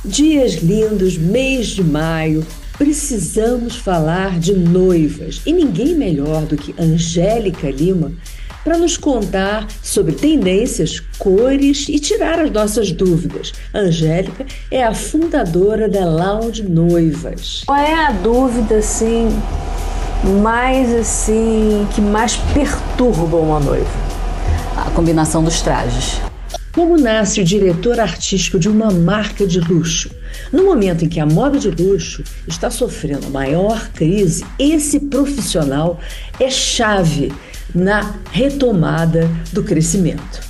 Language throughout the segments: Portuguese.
Dias lindos, mês de maio, precisamos falar de noivas e ninguém melhor do que Angélica Lima para nos contar sobre tendências, cores e tirar as nossas dúvidas. A Angélica é a fundadora da Lounge Noivas. Qual é a dúvida que mais perturba uma noiva? A combinação dos trajes. Como nasce o diretor artístico de uma marca de luxo? No momento em que a moda de luxo está sofrendo a maior crise, esse profissional é chave na retomada do crescimento.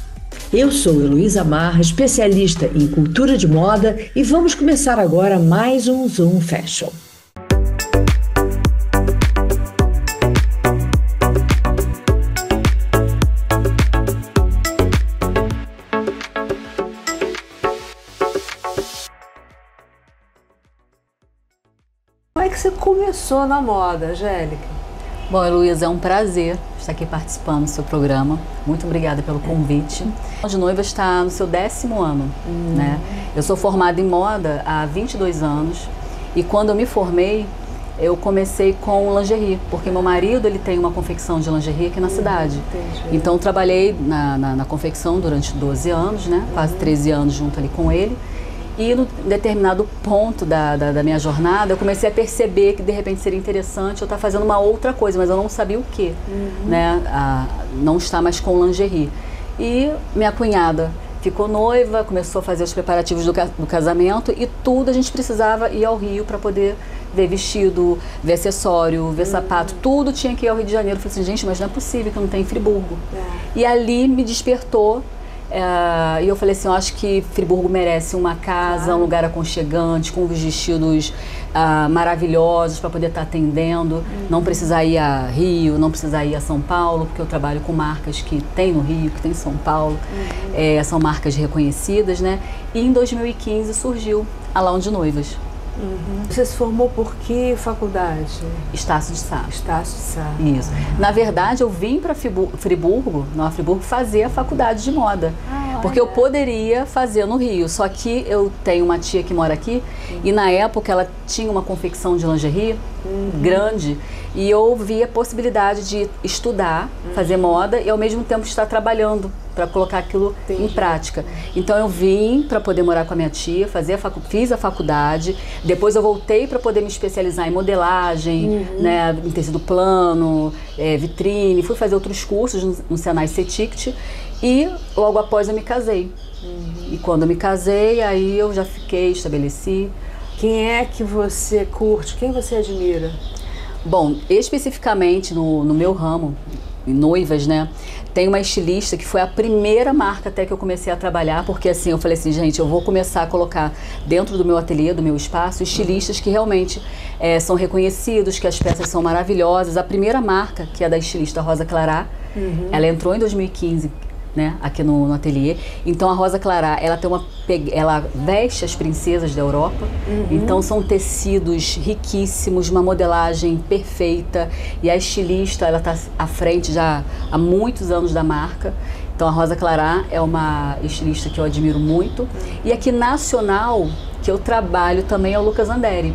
Eu sou Heloísa Marra, especialista em cultura de moda, e vamos começar agora mais um Zoom Fashion. Como é que você começou na moda, Angélica? Bom, Heloísa, é um prazer estar aqui participando do seu programa. Muito obrigada pelo convite. A Lounge Noivas está no seu 10º ano, né? Eu sou formada em moda há 22 anos e quando eu me formei, eu comecei com lingerie, porque meu marido ele tem uma confecção de lingerie aqui na cidade. Entendi. Então eu trabalhei na confecção durante 12 anos, né? Quase 13 anos junto ali com ele. E no determinado ponto da minha jornada, eu comecei a perceber que de repente seria interessante eu estar fazendo uma outra coisa, mas eu não sabia o que, né? Não estar mais com lingerie. E minha cunhada ficou noiva, começou a fazer os preparativos do casamento e tudo a gente precisava ir ao Rio para poder ver vestido, ver acessório, ver sapato, tudo tinha que ir ao Rio de Janeiro. Eu falei assim, gente, mas não é possível que não tem em Friburgo. E ali me despertou. E eu falei assim, eu acho que Friburgo merece uma casa, um lugar aconchegante, com vestidos maravilhosos para poder estar atendendo, não precisar ir a Rio, não precisar ir a São Paulo, porque eu trabalho com marcas que tem no Rio, que tem em São Paulo, são marcas reconhecidas, né? E em 2015 surgiu a Lounge Noivas. Você se formou por que faculdade? Estácio de Sá. Estácio de Sá. Isso. Na verdade, eu vim para Friburgo, fazer a faculdade de moda. Porque eu poderia fazer no Rio, só que eu tenho uma tia que mora aqui e na época ela tinha uma confecção de lingerie grande e eu vi a possibilidade de estudar, fazer moda e ao mesmo tempo estar trabalhando para colocar aquilo em prática. Então eu vim para poder morar com a minha tia, fiz a faculdade, depois eu voltei para poder me especializar em modelagem, né, em tecido plano, vitrine, fui fazer outros cursos no Senai CETICT e logo após eu me casei. E quando eu me casei, aí eu já estabeleci. Quem é que você curte? Quem você admira? Bom, especificamente no meu ramo, em noivas, né? Tem uma estilista que foi a primeira marca até que eu comecei a trabalhar, porque assim, eu falei assim, gente, eu vou começar a colocar dentro do meu ateliê, do meu espaço, estilistas que realmente são reconhecidos, que as peças são maravilhosas. A primeira marca, que é da estilista Rosa Clará, ela entrou em 2015, né, aqui no ateliê. Então a Rosa Clará, ela veste as princesas da Europa. Então são tecidos riquíssimos, uma modelagem perfeita. E a estilista, ela está à frente já há muitos anos da marca. Então a Rosa Clará é uma estilista que eu admiro muito. E aqui nacional, que eu trabalho também, é o Lucas Andere.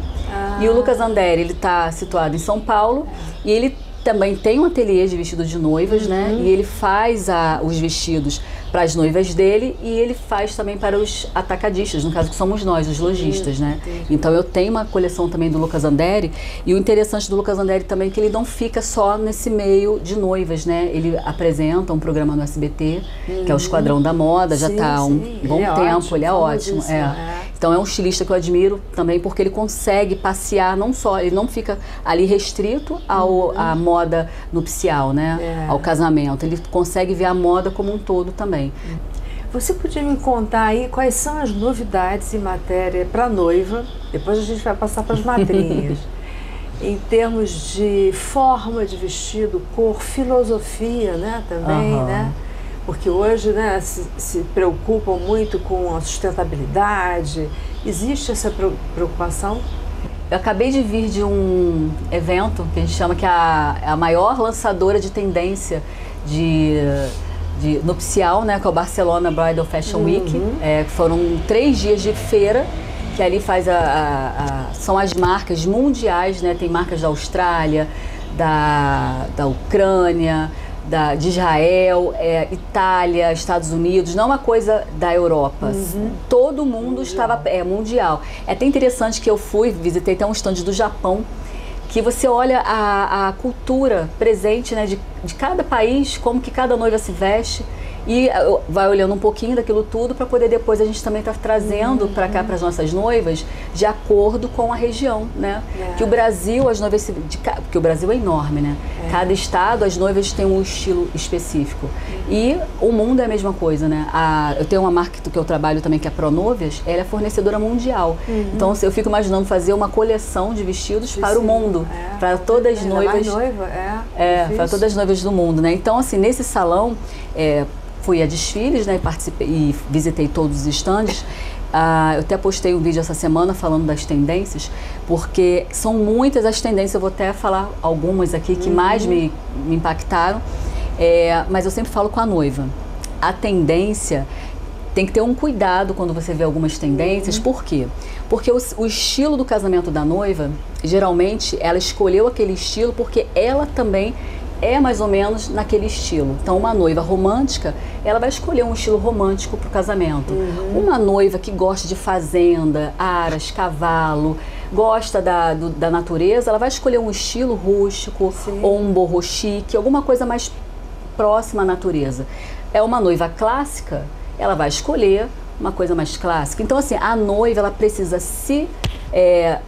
E o Lucas Andere, ele está situado em São Paulo e ele também tem um ateliê de vestido de noivas, né? E ele faz os vestidos para as noivas dele e ele faz também para os atacadistas, no caso que somos nós, os lojistas, né? Então eu tenho uma coleção também do Lucas Andere e o interessante do Lucas Andere também é que ele não fica só nesse meio de noivas, né? Ele apresenta um programa no SBT, que é o Esquadrão da Moda, já está há um bom tempo, ele é ótimo. Então é um estilista que eu admiro também porque ele consegue passear, não só, ele não fica ali restrito à moda nupcial, né? Ao casamento, ele consegue ver a moda como um todo também. Você podia me contar aí quais são as novidades em matéria para noiva, depois a gente vai passar para as madrinhas, em termos de forma de vestido, cor, filosofia, né, também, né? Porque hoje, né, se preocupam muito com a sustentabilidade. Existe essa preocupação? Eu acabei de vir de um evento que a gente chama que é a maior lançadora de tendência de nupcial, né, que é o Barcelona Bridal Fashion Week. Foram 3 dias de feira que ali faz são as marcas mundiais, né? Tem marcas da Austrália, da Ucrânia, de Israel, Itália, Estados Unidos, não é uma coisa da Europa. Todo mundo estava mundial. É até interessante que eu visitei até um stand do Japão, que você olha a cultura presente, né, de cada país, como que cada noiva se veste, e vai olhando um pouquinho daquilo tudo para poder depois a gente também estar trazendo para cá, para as nossas noivas, de acordo com a região, né? Que o Brasil, as noivas, porque o Brasil é enorme, né? Cada estado, as noivas têm um estilo específico. E o mundo é a mesma coisa, né? Eu tenho uma marca que eu trabalho também, que é a Pronovias, ela é fornecedora mundial. Então eu fico imaginando fazer uma coleção de vestidos para o mundo, para todas as noivas. Para todas as noivas do mundo, né? Então, assim, nesse salão, fui a desfiles, né, participei e visitei todos os estandes. Eu até postei um vídeo essa semana falando das tendências, porque são muitas as tendências, eu vou até falar algumas aqui que mais me impactaram, mas eu sempre falo com a noiva. A tendência tem que ter um cuidado quando você vê algumas tendências. Por quê? Porque o estilo do casamento da noiva, geralmente, ela escolheu aquele estilo porque ela também é mais ou menos naquele estilo. Então, uma noiva romântica, ela vai escolher um estilo romântico para o casamento. Uma noiva que gosta de fazenda, aras, cavalo, gosta da natureza, ela vai escolher um estilo rústico, ou um boho chique, alguma coisa mais próxima à natureza. É uma noiva clássica, ela vai escolher uma coisa mais clássica. Então, assim, a noiva, ela precisa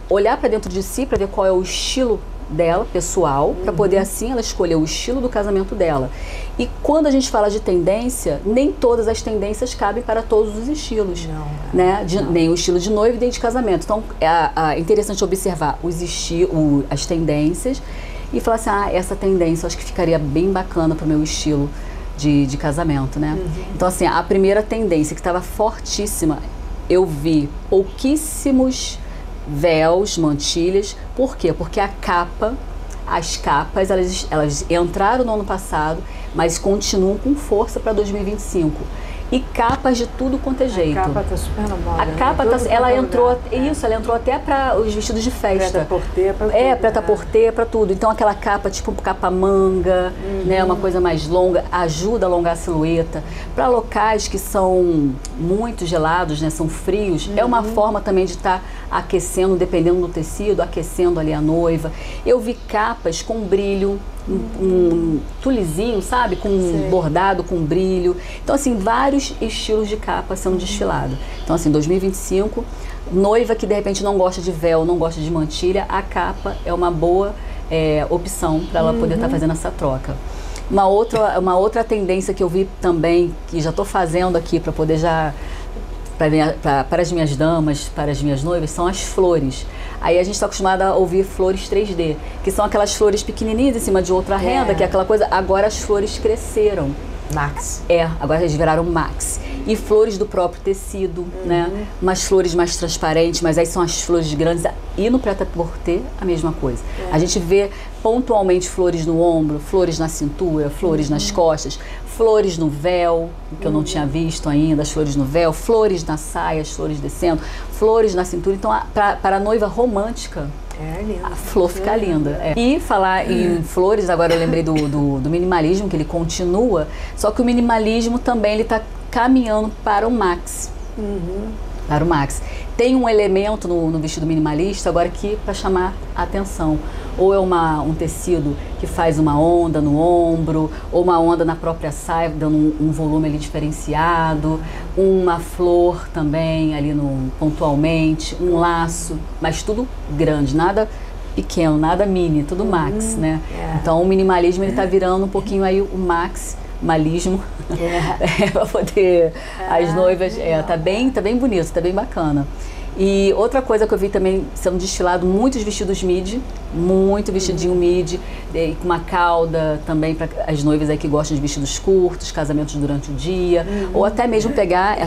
olhar para dentro de si para ver qual é o estilo dela, pessoal, para poder assim ela escolher o estilo do casamento dela. E quando a gente fala de tendência, nem todas as tendências cabem para todos os estilos, né? Nem o estilo de noiva e nem de casamento. Então é interessante observar as tendências e falar assim, essa tendência eu acho que ficaria bem bacana para o meu estilo de casamento, né? Então, assim, a primeira tendência que estava fortíssima, eu vi pouquíssimos véus, mantilhas. Por quê? Porque as capas, elas entraram no ano passado, mas continuam com força para 2025. E capas de tudo quanto é jeito. A capa tá super na moda. A capa, ela entrou até para os vestidos de festa. Prêt-à-porter, para tudo. Prêt-à-porter, para tudo. Então aquela capa, tipo capa manga, né, uma coisa mais longa, ajuda a alongar a silhueta. Para locais que são muito gelados, né, são frios, é uma forma também de estar aquecendo, dependendo do tecido, aquecendo ali a noiva. Eu vi capas com brilho, um tulizinho, sabe? Com bordado, com brilho. Então, assim, vários estilos de capa sendo desfilados. Então, assim, 2025, noiva que de repente não gosta de véu, não gosta de mantilha, a capa é uma boa opção para ela poder estar fazendo essa troca. Uma outra tendência que eu vi também, que já estou fazendo aqui para poder para as minhas damas, para as minhas noivas, são as flores. Aí a gente está acostumado a ouvir flores 3D, que são aquelas flores pequenininhas em cima de outra renda, que é aquela coisa. Agora as flores cresceram. Max. Agora eles viraram max. E flores do próprio tecido, né? Umas flores mais transparentes, mas aí são as flores grandes. E no prêt-à-porter, a mesma coisa. A gente vê pontualmente flores no ombro, flores na cintura, flores nas costas, flores no véu, que eu não tinha visto ainda, as flores no véu, flores na saia, as flores descendo, flores na cintura. Então, para a noiva romântica, a flor fica linda. E falar em flores, agora eu lembrei do minimalismo, que ele continua, só que o minimalismo também ele está caminhando para o max. Para o max. Tem um elemento no vestido minimalista agora que para chamar a atenção. Ou é um tecido que faz uma onda no ombro, ou uma onda na própria saia, dando um volume ali diferenciado, uma flor também ali pontualmente, um laço, mas tudo grande, nada pequeno, nada mini, tudo max, né? Então o minimalismo ele tá virando um pouquinho aí o maximalismo para poder as noivas, tá bem bonito, tá bem bacana. E outra coisa que eu vi também sendo desfilado, muitos vestidos midi, muito vestidinho midi, com uma cauda também para as noivas aí que gostam de vestidos curtos, casamentos durante o dia, ou até mesmo pegar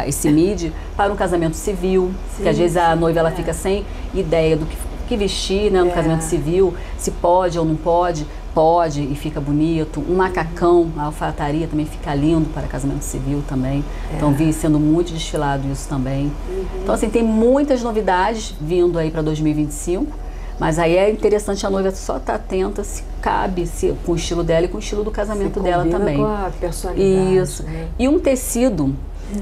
esse midi para um casamento civil, que às vezes a noiva ela fica sem ideia do que vestir, né, no casamento civil, se pode ou não pode pode e fica bonito. Um macacão, a alfaiataria também fica lindo para casamento civil também. Então vi sendo muito desfilado isso também. Então assim, tem muitas novidades vindo aí para 2025. Mas aí é interessante a noiva só estar atenta se cabe com o estilo dela e com o estilo do casamento dela também. Com a personalidade. Isso. Né? E um tecido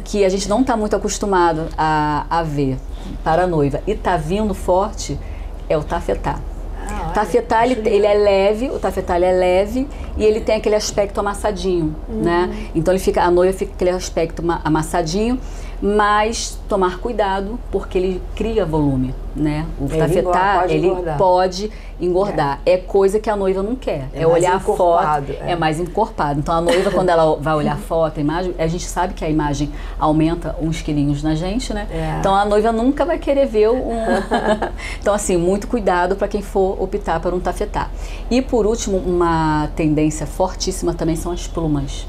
que a gente não está muito acostumado a ver para a noiva e está vindo forte é o tafetá. O tafetá, ele é leve, o tafetá ele é leve e ele tem aquele aspecto amassadinho, né? Então a noiva fica aquele aspecto amassadinho, mas tomar cuidado porque ele cria volume, né? O tafetá, ele pode engordar. É coisa que a noiva não quer. É olhar a foto, é mais encorpado. Então a noiva, quando ela vai olhar a foto, a imagem, a gente sabe que a imagem aumenta uns quilinhos na gente, né? Então a noiva nunca vai querer ver Então assim, muito cuidado para quem for optar por um tafetá. E por último, uma tendência fortíssima também são as plumas.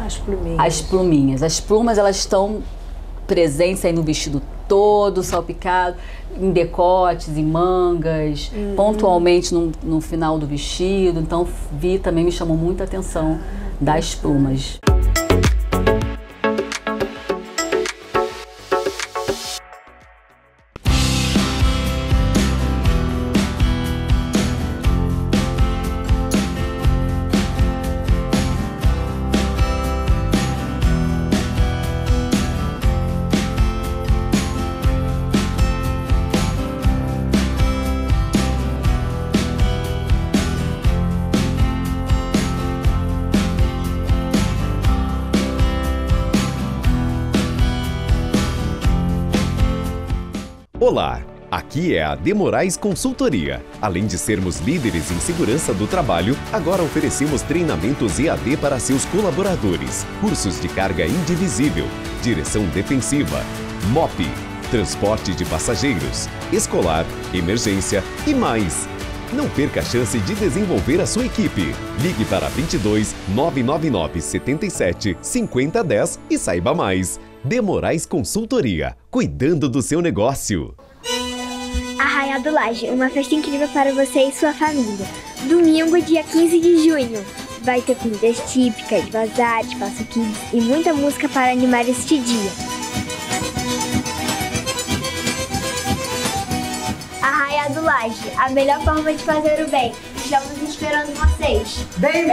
As pluminhas. As pluminhas. As plumas, elas estão presentes aí no vestido todo, salpicado, em decotes, em mangas, pontualmente no final do vestido. Então, também me chamou muita atenção das plumas. Olá, aqui é a De Moraes Consultoria. Além de sermos líderes em segurança do trabalho, agora oferecemos treinamentos EAD para seus colaboradores, cursos de carga indivisível, direção defensiva, MOP, transporte de passageiros, escolar, emergência e mais. Não perca a chance de desenvolver a sua equipe. Ligue para 22 999 77 5010 e saiba mais. De Moraes Consultoria, cuidando do seu negócio. Arraial do Laje, uma festa incrível para você e sua família. Domingo, dia 15 de junho. Vai ter comidas típicas, bazar, espaço kids e muita música para animar este dia. Arraial do Laje, a melhor forma de fazer o bem. Estamos esperando vocês. Bem!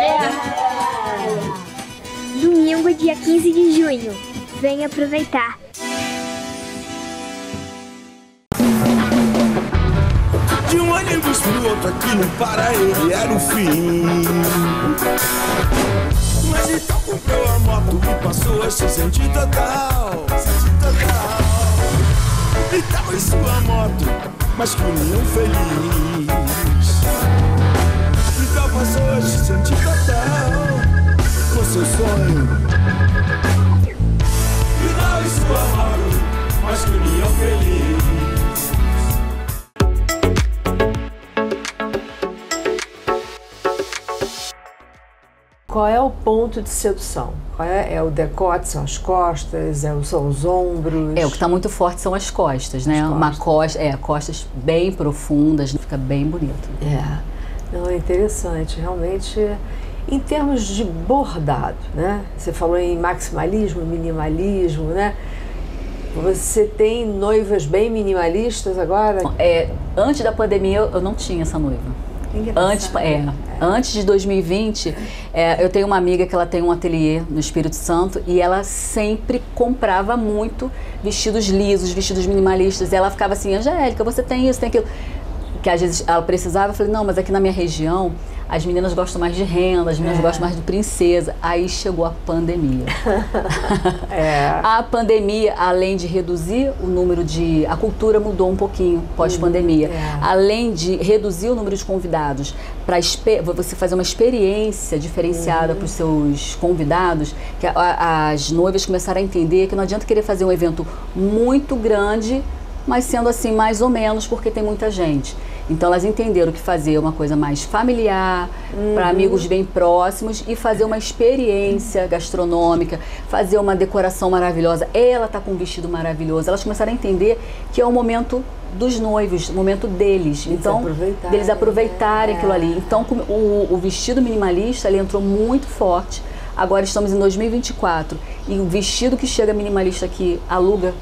Domingo, dia 15 de junho. Venha aproveitar. De um ônibus pro outro aqui no Pará, ele era o fim. Mas então comprou a moto e passou a se sentir total. E tal em sua moto, mas que união feliz. Então passou a se sentir total com seu sonho. E sua moto, mas que união feliz. Qual é o ponto de sedução? Qual é o decote, são as costas, são os ombros? O que está muito forte são as costas, né? Uma costas bem profundas, fica bem bonito. Não, é interessante, realmente. Em termos de bordado, né? Você falou em maximalismo, minimalismo, né? Você tem noivas bem minimalistas agora? Antes da pandemia eu não tinha essa noiva. Antes de 2020, eu tenho uma amiga que ela tem um ateliê no Espírito Santo e ela sempre comprava muito vestidos lisos, vestidos minimalistas. E ela ficava assim, Angélica, você tem isso, tem aquilo. Que às vezes ela precisava, eu falei, não, mas aqui na minha região as meninas gostam mais de renda, as meninas gostam mais de princesa. Aí chegou a pandemia. A pandemia, além de reduzir o número de... A cultura mudou um pouquinho pós-pandemia. Além de reduzir o número de convidados, para você fazer uma experiência diferenciada para os seus convidados, que as noivas começaram a entender que não adianta querer fazer um evento muito grande, mas sendo assim mais ou menos, porque tem muita gente. Então elas entenderam que fazer uma coisa mais familiar, para amigos bem próximos, e fazer uma experiência gastronômica, fazer uma decoração maravilhosa. Ela tá com um vestido maravilhoso. Elas começaram a entender que é o momento dos noivos, o momento deles. Então, deles aproveitarem aquilo ali. Então, o vestido minimalista, ele entrou muito forte. Agora estamos em 2024 e o vestido que chega minimalista aqui aluga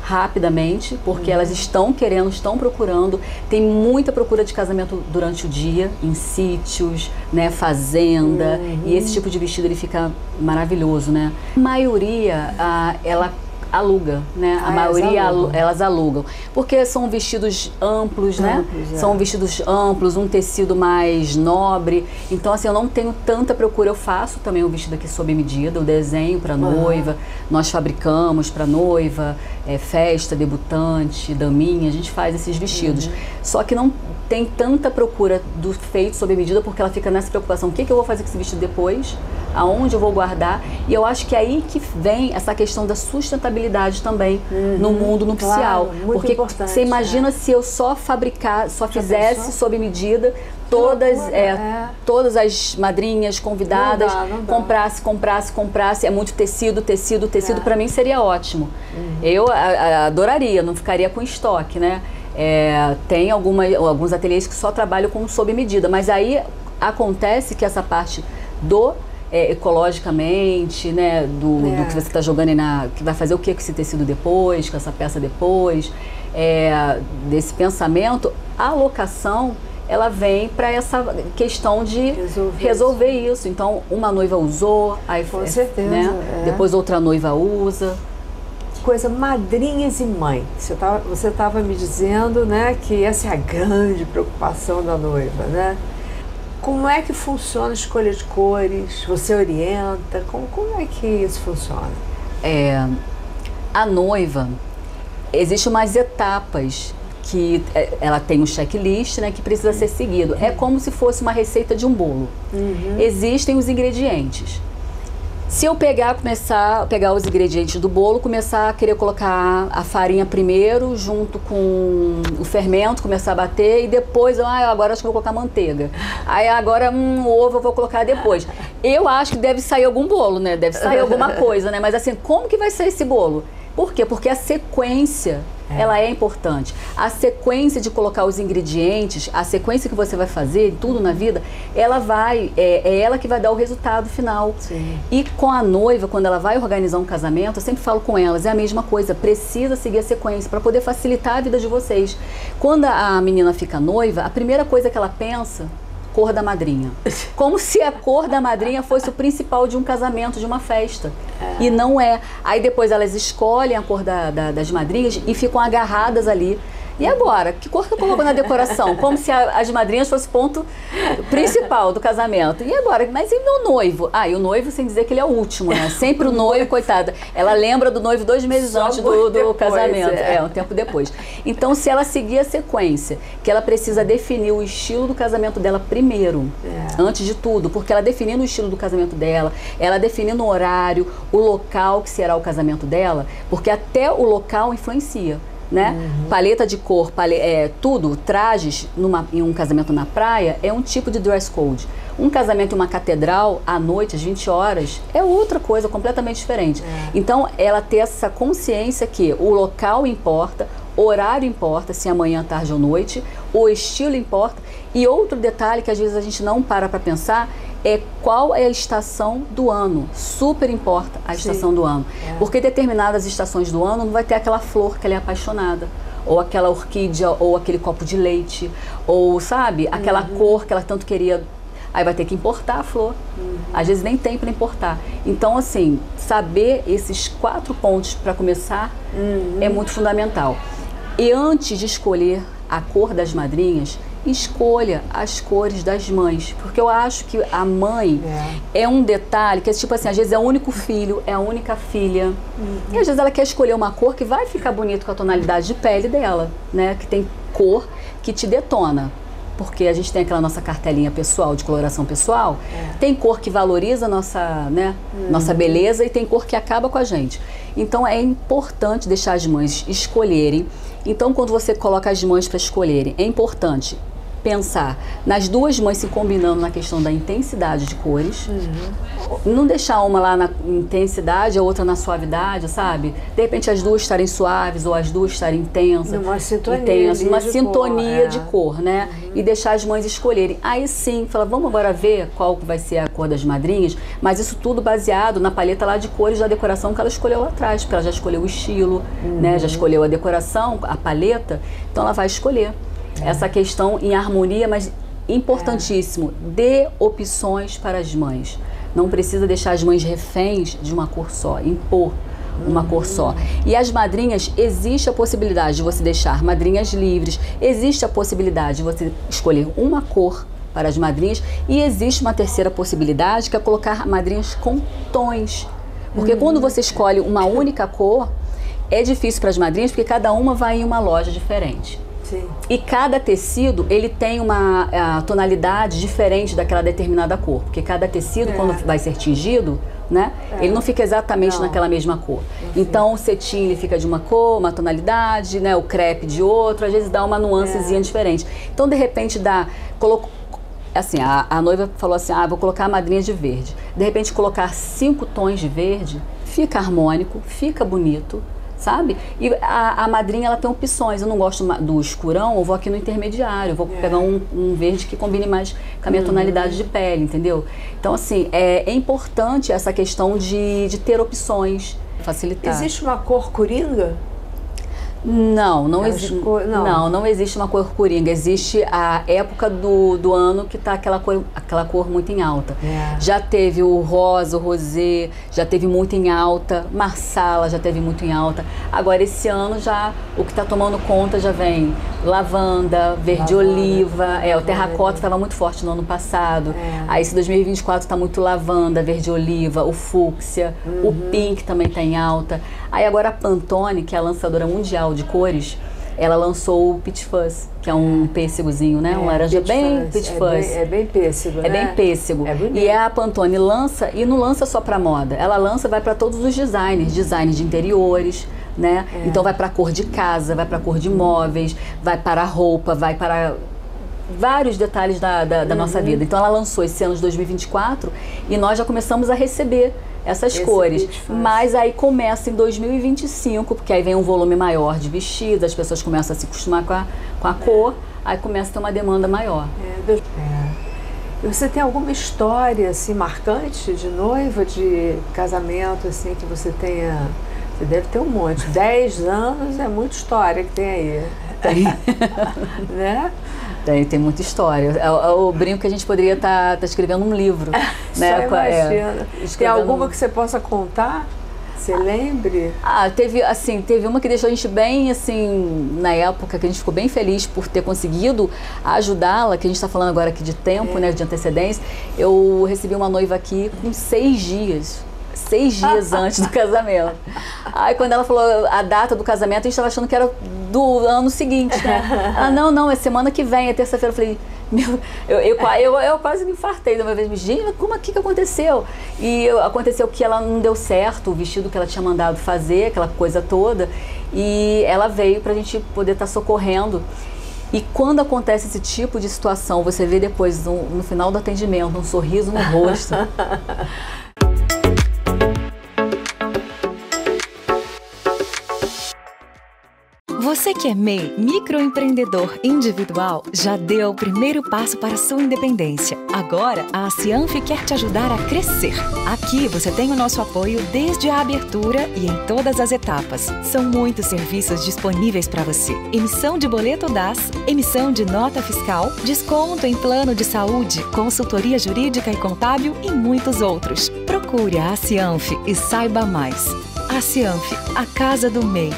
rapidamente, porque elas estão querendo, estão procurando. Tem muita procura de casamento durante o dia, em sítios, né, fazenda, e esse tipo de vestido ele fica maravilhoso, né? A maioria, ela aluga, né? A maioria elas alugam, porque são vestidos amplos, né? São vestidos amplos, um tecido mais nobre. Então, assim, eu não tenho tanta procura. Eu faço também um vestido aqui sob medida, o desenho para noiva, nós fabricamos para noiva, festa, debutante, daminha, a gente faz esses vestidos. Só que não tem tanta procura do feito sob medida, porque ela fica nessa preocupação: o que eu vou fazer com esse vestido depois? Aonde eu vou guardar? E eu acho que é aí que vem essa questão da sustentabilidade também no mundo nupcial. Claro, porque importante, você imagina se eu só fizesse sob medida, todas as madrinhas convidadas não dá. comprasse, é muito tecido, para mim seria ótimo. Eu adoraria, não ficaria com estoque, né? Tem alguns ateliês que só trabalham com sob medida, mas aí acontece que essa parte do ecologicamente, né, do que você está jogando aí que vai fazer o que com esse tecido depois, com essa peça depois, desse pensamento, a locação, ela vem para essa questão de resolver isso. Então, uma noiva usou, aí com certeza, né, depois outra noiva usa. Coisa, madrinhas e mães. Você estava me dizendo, né, que essa é a grande preocupação da noiva, né? Como é que funciona a escolha de cores? Você orienta? Como é que isso funciona? A noiva, existem umas etapas que ela tem um checklist, né, que precisa ser seguido. É como se fosse uma receita de um bolo. Existem os ingredientes. Se eu começar a pegar os ingredientes do bolo, começar a querer colocar a farinha primeiro, junto com o fermento, começar a bater, e depois, agora acho que vou colocar manteiga. Aí agora, o ovo eu vou colocar depois. Eu acho que deve sair algum bolo, né? Deve sair alguma coisa, né? Mas assim, como que vai sair esse bolo? Por quê? Porque a sequência, ela é importante. A sequência de colocar os ingredientes, a sequência que você vai fazer, tudo na vida, ela é ela que vai dar o resultado final. Sim. E com a noiva, quando ela vai organizar um casamento, eu sempre falo com elas, é a mesma coisa, precisa seguir a sequência para poder facilitar a vida de vocês. Quando a menina fica noiva, a primeira coisa que ela pensa, cor da madrinha. Como se a cor da madrinha fosse o principal de um casamento, de uma festa. E não é. Aí depois elas escolhem a cor das madrinhas e ficam agarradas ali. E agora? Que cor que eu coloco na decoração? Como se as madrinhas fosse o ponto principal do casamento. E agora? Mas e meu noivo? E o noivo, sem dizer que ele é o último, né? Sempre o noivo, coitada. Ela lembra do noivo 2 meses antes do casamento. Um tempo depois. Então, se ela seguir a sequência, que ela precisa definir o estilo do casamento dela primeiro, antes de tudo, porque ela definindo o estilo do casamento dela, ela definindo o horário, o local que será o casamento dela, porque até o local influencia. Né? Paleta de cor, tudo, trajes em um casamento na praia é um tipo de dress code. Um casamento em uma catedral, à noite, às 20 horas, é outra coisa, completamente diferente. Então, ela ter essa consciência que o local importa, o horário importa, se é manhã, tarde ou noite, o estilo importa. E outro detalhe que às vezes a gente não para pensar é qual é a estação do ano. Super importa a estação do ano. Porque determinadas estações do ano não vai ter aquela flor que ela é apaixonada, ou aquela orquídea, ou aquele copo de leite, ou, sabe, aquela cor que ela tanto queria. Aí vai ter que importar a flor. Às vezes nem tem para importar. Então, assim, saber esses 4 pontos para começar é muito fundamental. E antes de escolher a cor das madrinhas, escolha as cores das mães, porque eu acho que a mãe é um detalhe que é tipo assim, às vezes é o único filho, é a única filha, e às vezes ela quer escolher uma cor que vai ficar bonito com a tonalidade de pele dela, né, que tem cor que te detona, porque a gente tem aquela nossa cartelinha pessoal, de coloração pessoal, tem cor que valoriza a nossa, né, nossa beleza, e tem cor que acaba com a gente. Então é importante deixar as mães escolherem. Então, quando você coloca as mães para escolherem, é importante pensar nas duas mães se combinando na questão da intensidade de cores. Não deixar uma lá na intensidade, a outra na suavidade, sabe? De repente as duas estarem suaves ou as duas estarem intensas. Uma sintonia, uma sintonia de cor, né? E deixar as mães escolherem. Aí sim, fala, vamos agora ver qual vai ser a cor das madrinhas, mas isso tudo baseado na paleta lá de cores da decoração que ela escolheu lá atrás, porque ela já escolheu o estilo, né? Já escolheu a decoração, a paleta, então ela vai escolher. Essa questão em harmonia, mas importantíssimo, dê opções para as mães. Não precisa deixar as mães reféns de uma cor só, impor uma cor só. E as madrinhas, existe a possibilidade de você deixar madrinhas livres, existe a possibilidade de você escolher uma cor para as madrinhas e existe uma terceira possibilidade que é colocar madrinhas com tons. Porque quando você escolhe uma única cor, é difícil para as madrinhas porque cada uma vai em uma loja diferente. Sim. E cada tecido, ele tem uma tonalidade diferente daquela determinada cor. Porque cada tecido, quando vai ser tingido, né, ele não fica exatamente naquela mesma cor. Então, o cetim, ele fica de uma cor, uma tonalidade, né, o crepe de outra, às vezes dá uma nuancezinha diferente. Então, de repente, assim, a noiva falou assim, vou colocar a madrinha de verde. De repente, colocar 5 tons de verde, fica harmônico, fica bonito, sabe? E a madrinha, ela tem opções. Eu não gosto do escurão, eu vou aqui no intermediário, eu vou pegar um verde que combine mais com a minha tonalidade de pele, entendeu? Então, assim, é importante essa questão de ter opções, facilitar. Existe uma cor coringa? Não existe uma cor coringa. Existe a época do ano que está aquela cor muito em alta. Já teve o rosa, o rosé, já teve muito em alta, marsala já teve muito em alta. Agora esse ano já o que está tomando conta já vem lavanda, verde oliva, o terracota estava muito forte no ano passado. Aí esse 2024 está muito lavanda, verde oliva, o fúcsia, o pink também está em alta. Aí agora a Pantone, que é a lançadora mundial de cores, ela lançou o Peach Fuzz, que é um pêssegozinho, né? Um laranja bem Peach Fuzz. É bem pêssego, né? É bem pêssego. E a Pantone lança, e não lança só para moda, ela lança, vai para todos os designers de interiores, né? Então vai para cor de casa, vai para cor de móveis, vai para roupa, vai para vários detalhes da nossa vida. Então ela lançou esse ano de 2024 e nós já começamos a receber essas cores, mas aí começa em 2025, porque aí vem um volume maior de vestidos, as pessoas começam a se acostumar com a cor, aí começa a ter uma demanda maior. E você tem alguma história assim marcante de noiva, de casamento assim que você tenha? Você deve ter um monte. 10 anos é muita história que tem aí. Tem. Né? Tem muita história. O brinco que a gente poderia estar escrevendo um livro. Né? Imagina. Tem alguma que você possa contar? Você lembre? Teve uma que deixou a gente bem, assim, na época, que a gente ficou bem feliz por ter conseguido ajudá-la, que a gente está falando agora aqui de tempo, né, de antecedência. Eu recebi uma noiva aqui com 6 dias. 6 dias antes do casamento. Aí quando ela falou a data do casamento, a gente estava achando que era do ano seguinte, né? Ela, não, é semana que vem, é terça-feira. Eu falei, eu quase me infartei de uma vez. Gente, como aqui que aconteceu? E aconteceu que ela não deu certo, o vestido que ela tinha mandado fazer, aquela coisa toda. E ela veio pra gente poder estar socorrendo. E quando acontece esse tipo de situação, você vê depois, no final do atendimento, um sorriso no rosto. Você que é MEI, microempreendedor individual, já deu o primeiro passo para a sua independência. Agora, a Cianf quer te ajudar a crescer. Aqui você tem o nosso apoio desde a abertura e em todas as etapas. São muitos serviços disponíveis para você. Emissão de boleto DAS, emissão de nota fiscal, desconto em plano de saúde, consultoria jurídica e contábil e muitos outros. Procure a Cianf e saiba mais. A Cianf, a casa do MEI.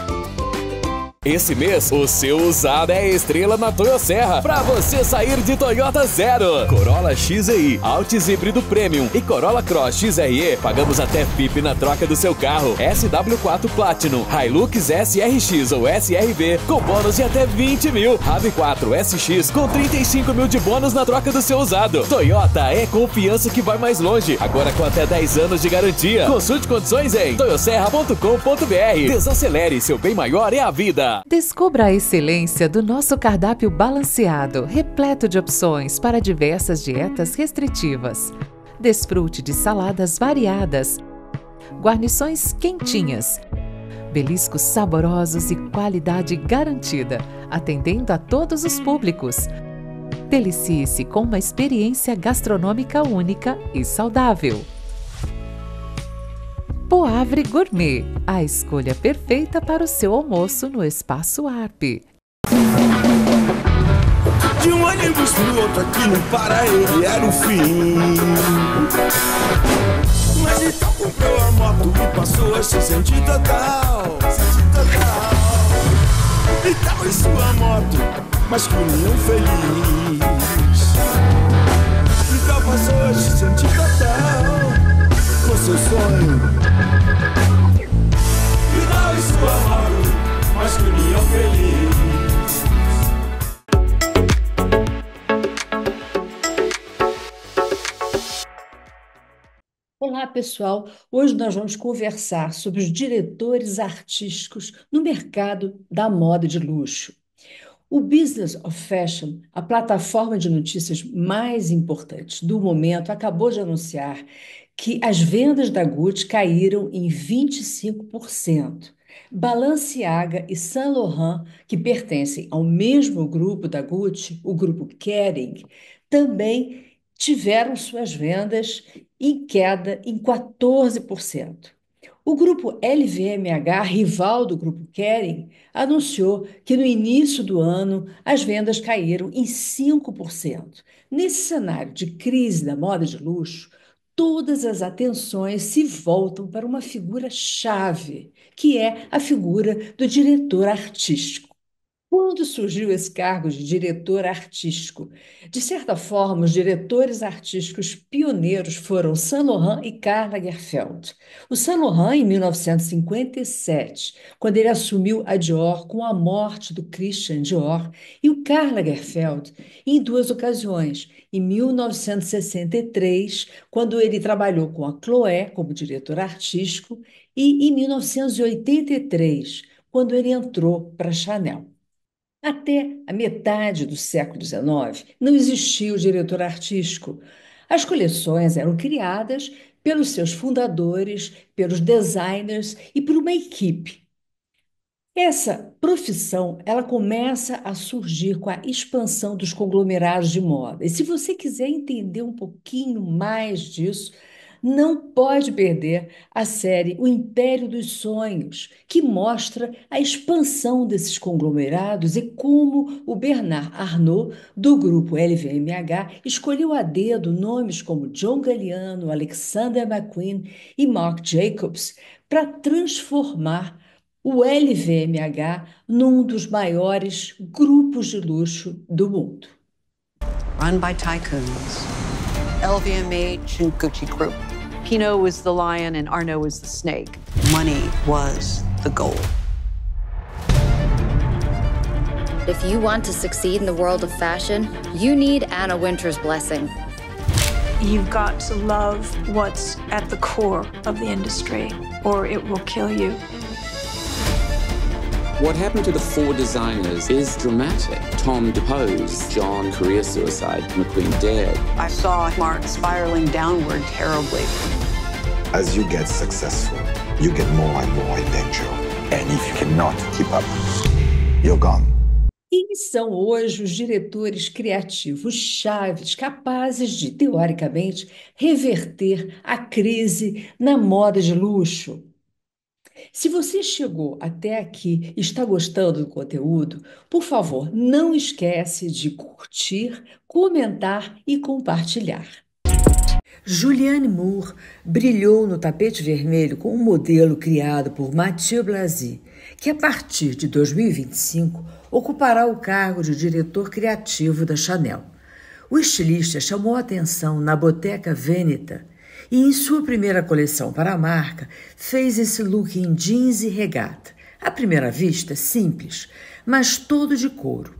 Esse mês, o seu usado é estrela na Toyosserra, pra você sair de Toyota zero. Corolla XEI, Altis híbrido Premium e Corolla Cross XRE, pagamos até FIP na troca do seu carro. SW4 Platinum, Hilux SRX ou SRV, com bônus de até 20 mil. RAV4 SX, com 35 mil de bônus na troca do seu usado. Toyota é confiança que vai mais longe, agora com até 10 anos de garantia. Consulte condições em toyoserra.com.br. Desacelere, seu bem maior é a vida. Serra. Descubra a excelência do nosso cardápio balanceado, repleto de opções para diversas dietas restritivas. Desfrute de saladas variadas, guarnições quentinhas, beliscos saborosos e qualidade garantida, atendendo a todos os públicos. Delicie-se com uma experiência gastronômica única e saudável. Poavre Gourmet, a escolha perfeita para o seu almoço no Espaço Arp. De um ônibus pro outro aqui no Pará, ele era o fim. Mas então comprou a moto e passou a se sentir total. E tava em sua moto, mas com nenhum feliz. Então passou a se sentir total com seu sonho. E tava em sua moto, mas com nenhum feliz. Olá, pessoal! Hoje nós vamos conversar sobre os diretores artísticos no mercado da moda de luxo. O Business of Fashion, a plataforma de notícias mais importante do momento, acabou de anunciar que as vendas da Gucci caíram em 25%. Balenciaga e Saint Laurent, que pertencem ao mesmo grupo da Gucci, o grupo Kering, também tiveram suas vendas em queda em 14%. O grupo LVMH, rival do grupo Kering, anunciou que no início do ano as vendas caíram em 5%. Nesse cenário de crise da moda de luxo, todas as atenções se voltam para uma figura-chave, que é a figura do diretor artístico. Quando surgiu esse cargo de diretor artístico? De certa forma, os diretores artísticos pioneiros foram Saint Laurent e Karl Lagerfeld. O Saint Laurent, em 1957, quando ele assumiu a Dior com a morte do Christian Dior, e o Karl Lagerfeld, em duas ocasiões, em 1963, quando ele trabalhou com a Chloé como diretor artístico, e em 1983, quando ele entrou para a Chanel. Até a metade do século XIX, não existia o diretor artístico. As coleções eram criadas pelos seus fundadores, pelos designers e por uma equipe. Essa profissão, ela começa a surgir com a expansão dos conglomerados de moda. E se você quiser entender um pouquinho mais disso, não pode perder a série O Império dos Sonhos, que mostra a expansão desses conglomerados e como o Bernard Arnault, do grupo LVMH, escolheu a dedo nomes como John Galliano, Alexander McQueen e Marc Jacobs para transformar o LVMH num dos maiores grupos de luxo do mundo. Run by tycoons. LVMH and Gucci Group. Pinault was the lion and Arnault was the snake. Money was the goal. If you want to succeed in the world of fashion, you need Anna Wintour's blessing. You've got to love what's at the core of the industry, or it will kill you. What happened to the four designers is dramatic. Tom deposed, John career suicide, McQueen dead. I saw Mark spiraling downward terribly. As you get successful, you get more and more in danger. And if you cannot keep up, you're gone. Quem são hoje os diretores criativos chaves capazes de, teoricamente, reverter a crise na moda de luxo? Se você chegou até aqui e está gostando do conteúdo, por favor, não esquece de curtir, comentar e compartilhar. Julianne Moore brilhou no tapete vermelho com um modelo criado por Mathieu Blazy, que a partir de 2025 ocupará o cargo de diretor criativo da Chanel. O estilista chamou a atenção na Bottega Veneta e, em sua primeira coleção para a marca, fez esse look em jeans e regata. À primeira vista, simples, mas todo de couro.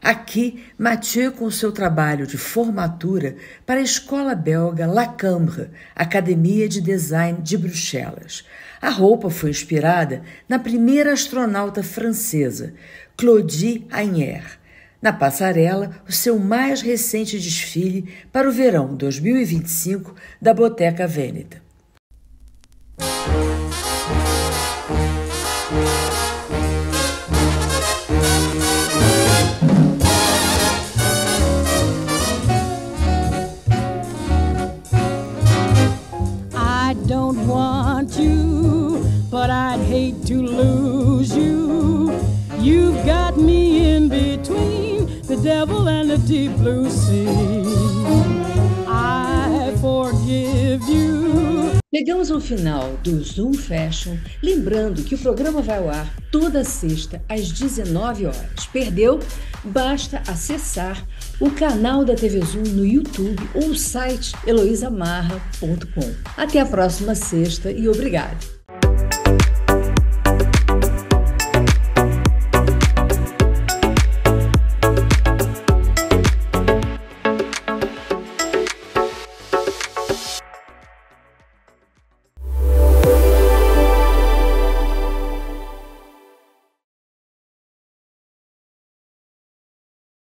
Aqui, Mathieu com seu trabalho de formatura para a escola belga La Cambre, Academia de Design de Bruxelas. A roupa foi inspirada na primeira astronauta francesa, Claudie Agnières. Na passarela, o seu mais recente desfile para o verão 2025 da Bottega Veneta. I don't want you, but I'd hate to lose you. You've got me in between the devil and the deep blue sea. I forgive you. Chegamos ao final do Zoom Fashion, lembrando que o programa vai ao ar toda sexta às 19 horas. Perdeu? Basta acessar o canal da TV Zoom no YouTube ou o site heloisamarra.com. Até a próxima sexta e obrigado!